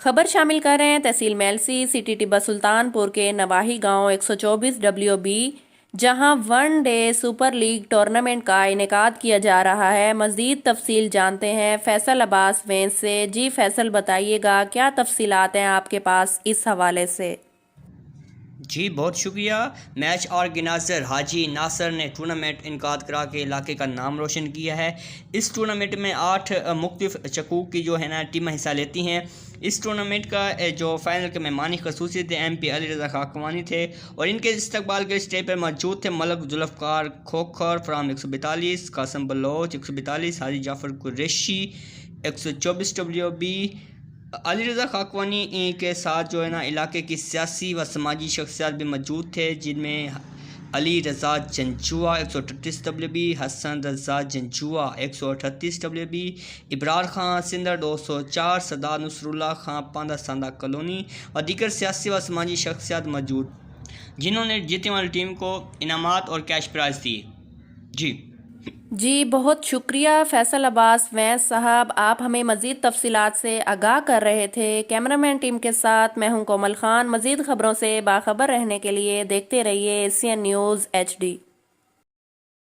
खबर शामिल कर रहे हैं तहसील मेलसी सिटी टिब्बा सुल्तानपुर के नवाही गांव 124 WB, जहां one day super league tournament का इनेकाद किया जा रहा है। मज़ीद तफसील जानते हैं फैसल अब्बास वेंस से। जी फैसल, बताइएगा क्या तफसीलात हैं आपके पास इस हवाले से। जी बहुत शुक्रिया। मैच ऑर्गेनाइज़र हाजी नासर ने टूर्नामेंट इनकाद करा के इलाके का नाम रोशन किया है। इस टूर्नामेंट में 8 मुख्तलिफ चकूक की जो है ना टीमें हिस्सा लेती हैं। इस टूर्नामेंट का जो फाइनल के मेहमानी खसूसी थे MP अली रज़ा खाकवानी थे, और इनके इस्तकबाल के स्टेज पर मौजूद थे मलक जुल्फ़कार खोखर फराम 142, कासम बलोच 142, हाजी जाफ़र कुरैशी 124 WB। अली रज़ा खाकवानी के साथ जो है ना इलाके की सियासी व समाजी शख्सियात भी मौजूद थे, जिनमें अली रज़ा जंजुआ 138 WB, हसन रज़ा जंजुआ 138 WB, इब्रार खां सिंदर 204, सदार नसरुल्लाह खां पांदा सांदा कॉलोनी और दीगर सियासी व समाजी शख्सियात मौजूद, जिन्होंने जीतने वाली टीम को इनामात और कैश प्राइज़ दिए। जी बहुत शुक्रिया फैसल अब्बास वैस साहब, आप हमें मज़ीद तफसीलात से आगाह कर रहे थे। कैमरामैन टीम के साथ मैं हूं कोमल खान। मज़ीद खबरों से बाखबर रहने के लिए देखते रहिए ACN न्यूज़ HD।